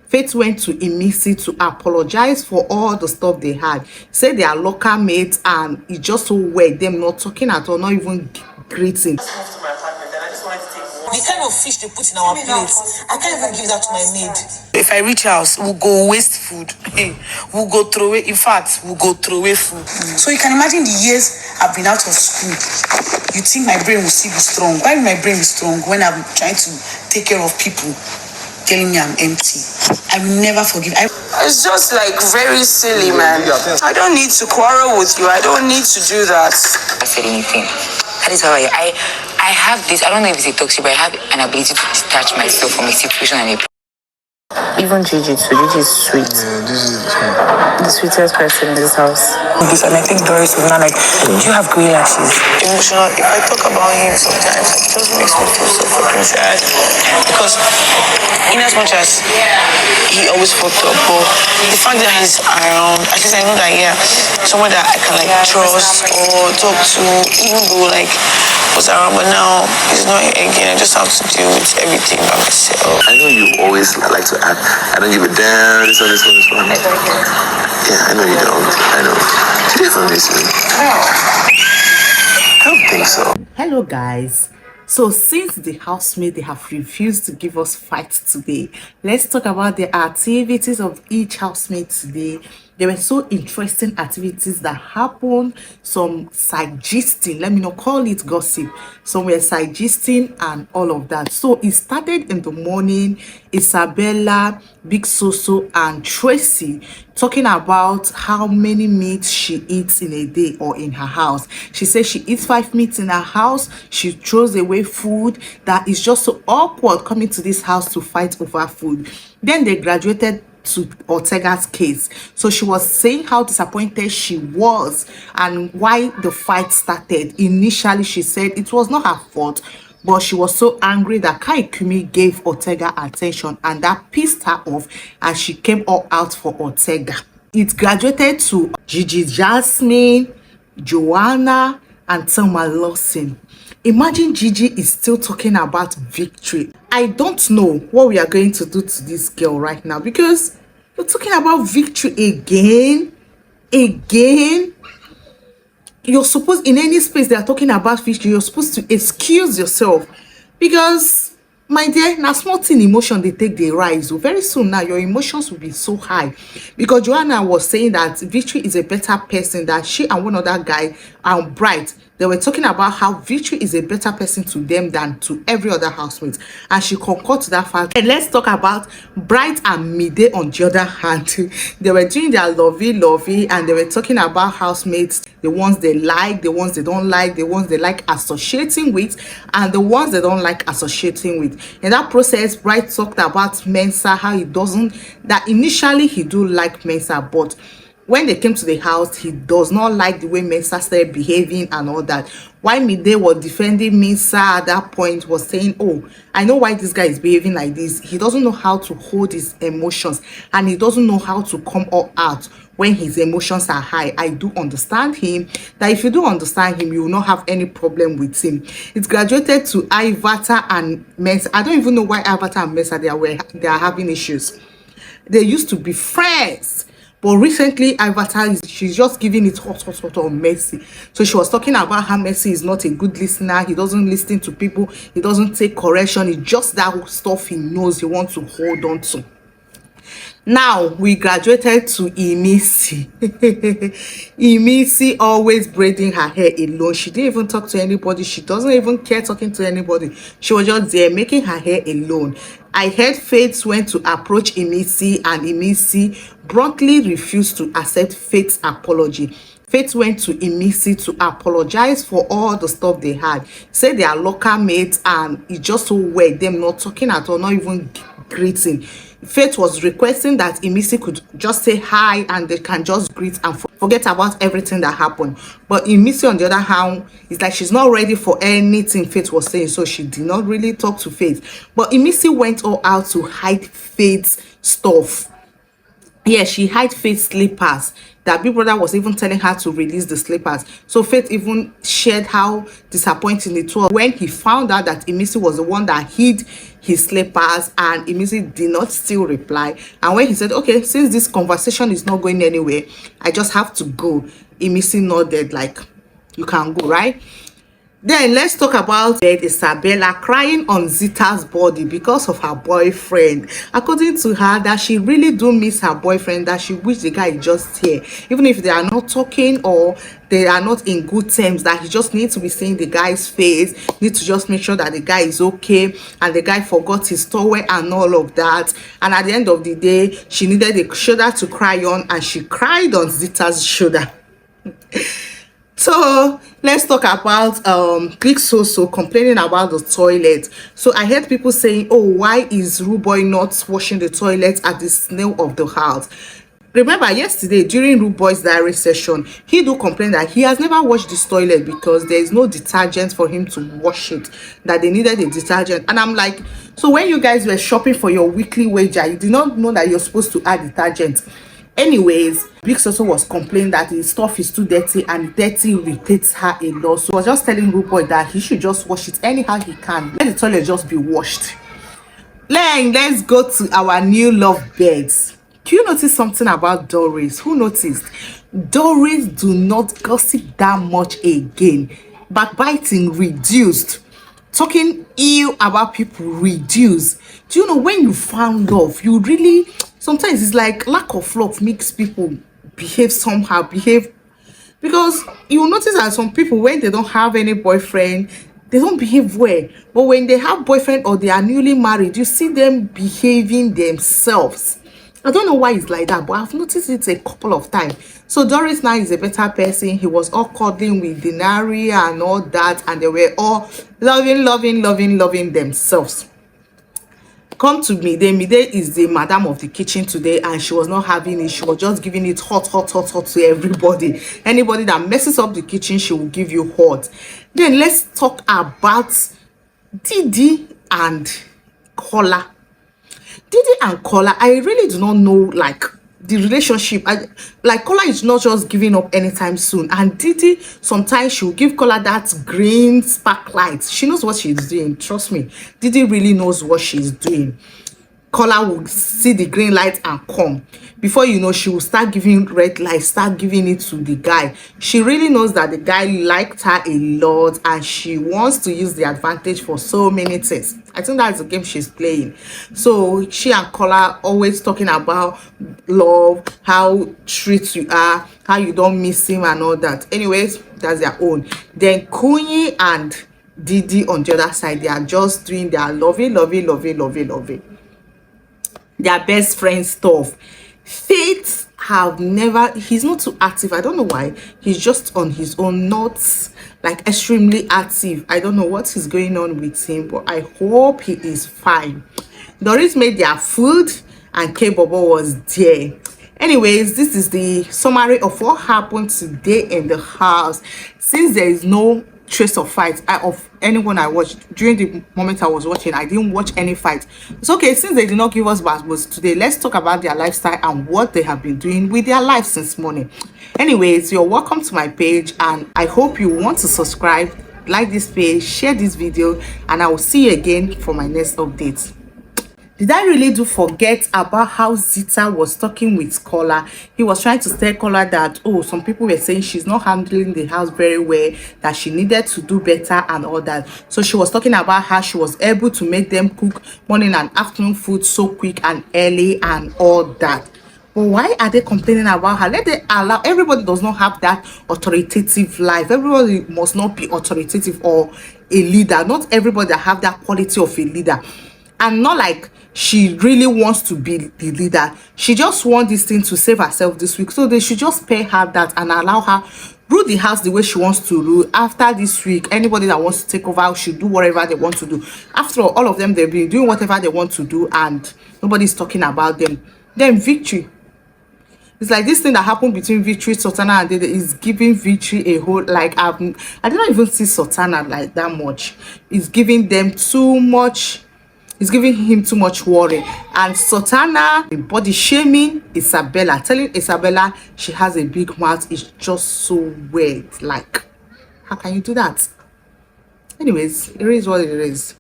Faith went to Imisi to apologize for all the stuff they had. Say they are local mates and it's just so weird. Them not talking at all, not even greeting. The kind of fish they put in our plates, I can't even give that to my maid. If I reach house, we'll go waste food. We'll go throw away. In fact, we'll go throw away food. So you can imagine the years I've been out of school. You think my brain will still be strong? Why will my brain be strong when I'm trying to take care of people telling me I'm empty? I will never forgive. It's just like very silly, man. I don't need to quarrel with you. I don't need to do that. I said anything. That is how I have this. I don't know if it's a toxic, but I have an ability to detach myself from a situation and a. Even Gigi too. Gigi is sweet. Yeah, this is the sweetest person in this house. And I think Doris was not like, do you have grey lashes? Emotional. If I talk about him sometimes, it just makes me feel so fucking sad. Because in as much as he always fucked up, but the fact that he's around, at least I know that someone that I can like trust or talk to, even though like was around, but now he's not here again. I just have to deal with everything by myself. I know you always like to act. I don't give a damn. This one. I don't care. Yeah, I know you don't. I know. Did you ever miss me? No. I don't think so. Hello guys. So since the housemate, they have refused to give us fights today, let's talk about the activities of each housemate today. There were so interesting activities that happened. Some side gisting, let me not call it gossip. Some were side gisting and all of that. So it started in the morning. Isabella, Big Soso, and Tracy talking about how many meats she eats in a day or in her house. She says she eats 5 meats in her house. She throws away food. That is just so awkward coming to this house to fight over food. Then they graduated to Ortega's case. So she was saying how disappointed she was and why the fight started. Initially, she said it was not her fault, but she was so angry that Kaikumi gave Ortega attention and that pissed her off and she came all out for Ortega. It graduated to Gigi Jasmine, Joanna, and Thelma Lawson. Imagine Gigi is still talking about victory. I don't know what we are going to do to this girl right now because you're talking about victory again. You're supposed, in any space they are talking about victory, you're supposed to excuse yourself because, my dear, now small thing emotion they take the rise. So very soon now your emotions will be so high because Joanna was saying that Victory is a better person, that she and one other guy are bright. They were talking about how Victory is a better person to them than to every other housemate, and she concurred to that fact. And let's talk about Bright and Mide on the other hand. They were doing their lovey and they were talking about housemates, the ones they like, the ones they don't like, the ones they like associating with, and the ones they don't like associating with. In that process, Bright talked about Mensa, how he doesn't, that initially he do like Mensa, but when they came to the house, he does not like the way Mensa started behaving and all that. Why Mide was defending Mensa at that point, was saying, oh, I know why this guy is behaving like this. He doesn't know how to hold his emotions and he doesn't know how to come all out when his emotions are high. I do understand him, that if you do understand him, you will not have any problem with him. It graduated to Ivata and Mensa. I don't even know why Ivata and Mensa, they are having issues. They used to be friends. But recently, she's just giving it hot on Mercy. So she was talking about how Mercy is not a good listener. He doesn't listen to people. He doesn't take correction. It's just that stuff he knows he wants to hold on to. Now, we graduated to Imisi. Imisi always braiding her hair alone. She didn't even talk to anybody. She doesn't even care talking to anybody. She was just there making her hair alone. I heard Faith went to approach Imisi and Imisi bluntly refused to accept Faith's apology. Faith went to Imisi to apologize for all the stuff they had. Say they are local mates and it's just so weird. Them not talking at all, not even greeting. Faith was requesting that Imisi could just say hi and they can just greet and forget about everything that happened. But Imisi, on the other hand, is like she's not ready for anything Faith was saying, so she did not really talk to Faith. But Imisi went all out to hide Faith's stuff. yeah, she hid Faith's slippers. That Big Brother was even telling her to release the slippers. So Faith even shared how disappointing it was when he found out that Imisi was the one that hid his slippers, and Imisi did not still reply. And when he said, okay, since this conversation is not going anywhere, I just have to go, Imisi nodded like, you can go, right? Then let's talk about Isabella crying on Zita's body because of her boyfriend. According to her, that she really do miss her boyfriend, that she wish the guy is just here. Even if they are not talking or they are not in good terms, that he just needs to be seeing the guy's face, need to just make sure that the guy is okay, and the guy forgot his towel and all of that. And at the end of the day, she needed a shoulder to cry on, and she cried on Zita's shoulder. So let's talk about Big Soso complaining about the toilet. So I heard people saying, oh, why is Rude Boy not washing the toilet at the snail of the house? Remember yesterday during Rude Boy's diary session, he do complain that he has never washed this toilet because there is no detergent for him to wash it, that they needed a detergent. And I'm like, so when you guys were shopping for your weekly wager, you did not know that you're supposed to add detergent. Anyways, Big Soso was complaining that his stuff is too dirty and dirty irritates her a lot. So I was just telling Rude Boy that he should just wash it anyhow he can. Let the toilet just be washed. Let's go to our new love beds. Do you notice something about Doris? Who noticed? Doris do not gossip that much again. Backbiting reduced. Talking ill about people reduced. Do you know when you found love, you really, sometimes it's like lack of love makes people behave somehow, because you notice that some people, when they don't have any boyfriend, they don't behave well. But when they have boyfriend or they are newly married, you see them behaving themselves. I don't know why it's like that, but I've noticed it a couple of times. So Doris now is a better person. He was all cuddling with Denari and all that, and they were all loving themselves. Come to Mide. Mide is the madam of the kitchen today, and she was not having it. She was just giving it hot to everybody. Anybody that messes up the kitchen, she will give you hot. Then let's talk about Didi and Kola. Didi and Kola, I really do not know like the relationship. Like Kola is not just giving up anytime soon, and Didi sometimes she'll give Kola that green spark light. She knows what she's doing, trust me. Didi really knows what she's doing. Kola will see the green light and come. Before you know, she will start giving red light, start giving it to the guy. She really knows that the guy liked her a lot, and she wants to use the advantage for so many things. I think that's the game she's playing. So she and Kola always talking about love, how treat you are, how you don't miss him and all that. Anyways, that's their own. Then Kunyi and Didi on the other side, they are just doing their loving their best friend stuff. Faith have never, he's not too active. I don't know why. He's just on his own, not like extremely active. I don't know what is going on with him, but I hope he is fine. Doris made their food and K-Bobo was there. Anyways, this is the summary of what happened today in the house. Since there is no trace of fight of anyone I watched during the moment I was watching, I didn't watch any fight. It's okay, since they did not give us bad today, let's talk about their lifestyle and what they have been doing with their life since morning. Anyways, you're welcome to my page, and I hope you want to subscribe, like this page, share this video, and I will see you again for my next update. Did I really do forget about how Zita was talking with Kola? He was trying to tell Kola that, oh, some people were saying she's not handling the house very well, that she needed to do better and all that. So she was talking about how she was able to make them cook morning and afternoon food so quick and early and all that. But why are they complaining about her? Let them allow. Everybody does not have that authoritative life. Everybody must not be authoritative or a leader. Not everybody have that quality of a leader. And not like she really wants to be the leader. She just wants this thing to save herself this week. So they should just pay her that and allow her rule the house the way she wants to rule. After this week, anybody that wants to take over should do whatever they want to do. After all of them, they've been doing whatever they want to do, and nobody's talking about them. Then Victory. It's like this thing that happened between Victory, Sultana, and Dede is giving Victory a whole, like, I did not even see Sultana like that much. It's giving them too much It's giving him too much worry. And Sultana, body shaming Isabella, telling Isabella she has a big mouth is just so weird. Like, how can you do that? Anyways, it is what it is.